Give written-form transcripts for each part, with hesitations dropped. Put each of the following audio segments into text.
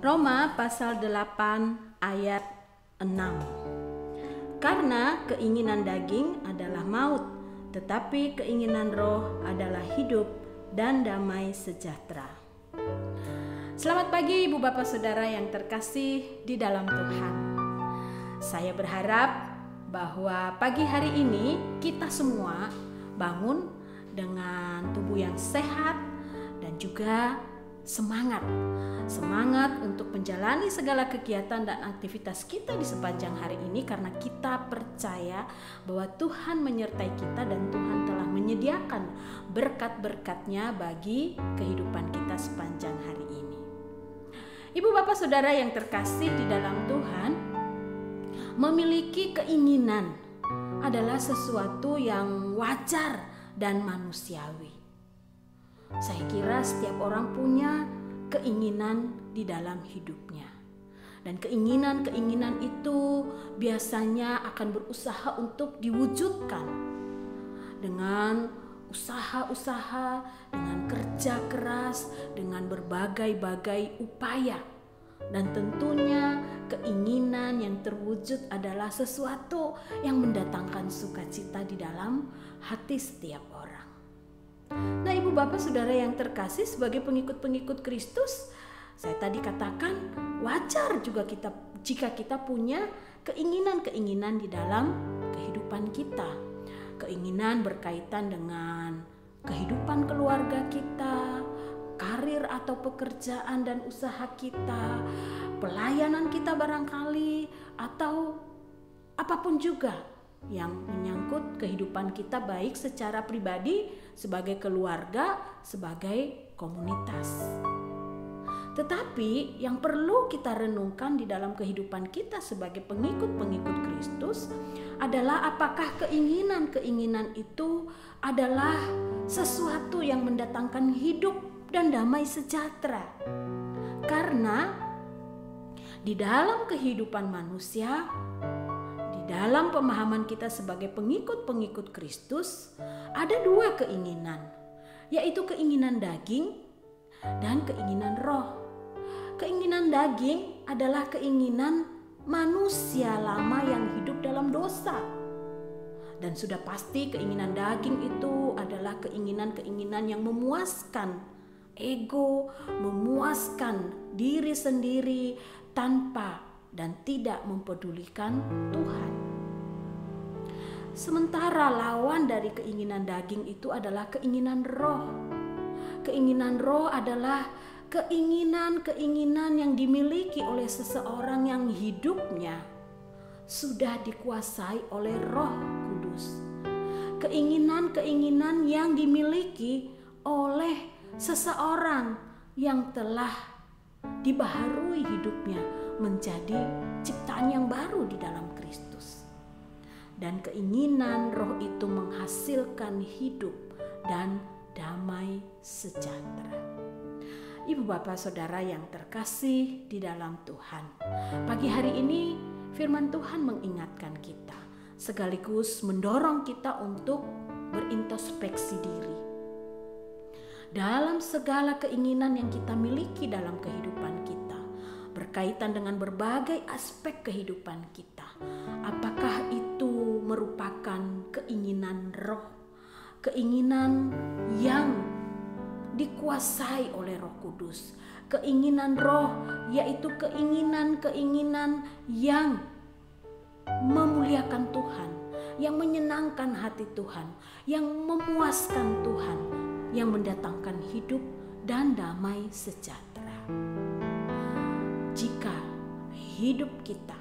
Roma pasal 8 ayat 6. Karena keinginan daging adalah maut, tetapi keinginan roh adalah hidup dan damai sejahtera. Selamat pagi Ibu Bapak Saudara yang terkasih di dalam Tuhan. Saya berharap bahwa pagi hari ini kita semua bangun dengan tubuh yang sehat dan juga semangat untuk menjalani segala kegiatan dan aktivitas kita di sepanjang hari ini, karena kita percaya bahwa Tuhan menyertai kita dan Tuhan telah menyediakan berkat-berkat-Nya bagi kehidupan kita sepanjang hari ini. Ibu Bapak Saudara yang terkasih di dalam Tuhan, memiliki keinginan adalah sesuatu yang wajar dan manusiawi. Saya kira setiap orang punya keinginan di dalam hidupnya. Dan keinginan-keinginan itu biasanya akan berusaha untuk diwujudkan dengan usaha-usaha, dengan kerja keras, dengan berbagai-bagai upaya. Dan tentunya keinginan yang terwujud adalah sesuatu yang mendatangkan sukacita di dalam hati setiap orang. Nah, Ibu Bapak Saudara yang terkasih, sebagai pengikut-pengikut Kristus, saya tadi katakan wajar juga jika kita punya keinginan-keinginan di dalam kehidupan kita. Keinginan berkaitan dengan kehidupan keluarga kita, karir atau pekerjaan dan usaha kita, pelayanan kita barangkali, atau apapun juga yang menyangkut kehidupan kita, baik secara pribadi, sebagai keluarga, sebagai komunitas. Tetapi yang perlu kita renungkan di dalam kehidupan kita sebagai pengikut-pengikut Kristus adalah apakah keinginan-keinginan itu adalah sesuatu yang mendatangkan hidup dan damai sejahtera. Karena di dalam kehidupan manusia, di dalam pemahaman kita sebagai pengikut-pengikut Kristus, ada dua keinginan, yaitu keinginan daging dan keinginan roh. Keinginan daging adalah keinginan manusia lama yang hidup dalam dosa. Dan sudah pasti keinginan daging itu adalah keinginan-keinginan yang memuaskan ego, memuaskan diri sendiri tanpa dan tidak mempedulikan Tuhan. Sementara lawan dari keinginan daging itu adalah keinginan roh. Keinginan roh adalah keinginan-keinginan yang dimiliki oleh seseorang yang hidupnya sudah dikuasai oleh Roh Kudus. Keinginan-keinginan yang dimiliki oleh seseorang yang telah dibaharui hidupnya menjadi ciptaan yang baru di dalam Kristus. Dan keinginan roh itu menghasilkan hidup dan damai sejahtera. Ibu Bapak Saudara yang terkasih di dalam Tuhan, pagi hari ini firman Tuhan mengingatkan kita, sekaligus mendorong kita untuk berintrospeksi diri dalam segala keinginan yang kita miliki dalam kehidupan kita, berkaitan dengan berbagai aspek kehidupan kita. Apakah itu merupakan keinginan roh, keinginan yang dikuasai oleh Roh Kudus? Keinginan roh yaitu keinginan-keinginan yang memuliakan Tuhan, yang menyenangkan hati Tuhan, yang memuaskan Tuhan, yang mendatangkan hidup dan damai sejahtera. Jika hidup kita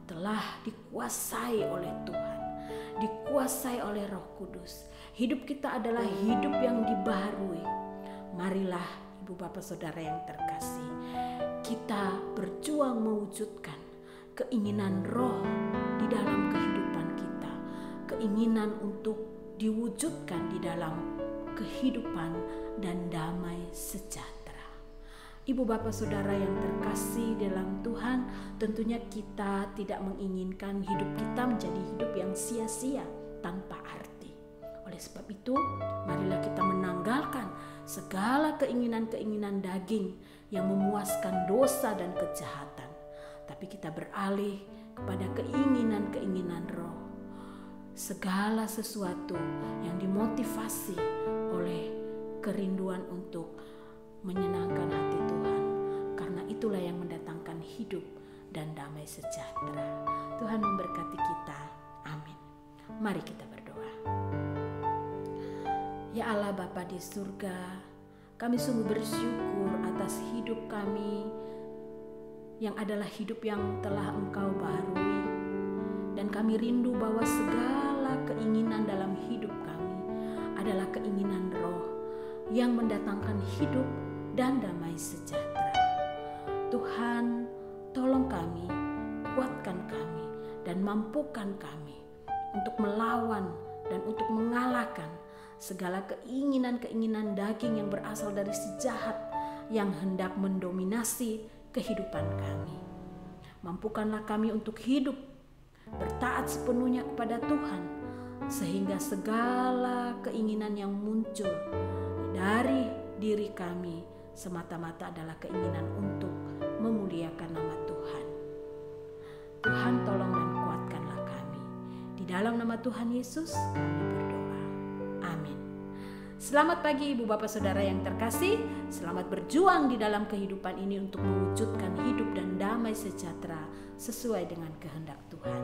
telah dikuasai oleh Tuhan, dikuasai oleh Roh Kudus, hidup kita adalah hidup yang dibaharui. Marilah Ibu Bapak Saudara yang terkasih, kita berjuang mewujudkan keinginan roh di dalam kehidupan kita, keinginan untuk diwujudkan di dalam kehidupan dan damai sejahtera. Ibu Bapak Saudara yang terkasih dalam Tuhan, tentunya kita tidak menginginkan hidup kita menjadi hidup yang sia-sia tanpa arti. Oleh sebab itu, marilah kita menanggalkan segala keinginan-keinginan daging yang memuaskan dosa dan kejahatan, tapi kita beralih kepada keinginan-keinginan roh. Segala sesuatu yang dimotivasi oleh kerinduan untuk menyenangkan hati Tuhan, karena itulah yang mendatangkan hidup dan damai sejahtera. Tuhan memberkati kita. Amin. Mari kita berdoa. Ya Allah Bapa di surga, kami sungguh bersyukur atas hidup kami yang adalah hidup yang telah Engkau baharui. Dan kami rindu bahwa segala keinginan dalam hidup kami adalah keinginan roh yang mendatangkan hidup dan damai sejahtera. Tuhan, tolong kami, kuatkan kami, dan mampukan kami untuk melawan dan untuk mengalahkan segala keinginan-keinginan daging yang berasal dari si jahat yang hendak mendominasi kehidupan kami. Mampukanlah kami untuk hidup bertaat sepenuhnya kepada Tuhan, sehingga segala keinginan yang muncul dari diri kami semata-mata adalah keinginan untuk memuliakan nama Tuhan. Tuhan, tolong dan kuatkanlah kami. Di dalam nama Tuhan Yesus kami berdoa. Amin. Selamat pagi Ibu Bapak Saudara yang terkasih. Selamat berjuang di dalam kehidupan ini untuk mewujudkan hidup dan damai sejahtera sesuai dengan kehendak Tuhan.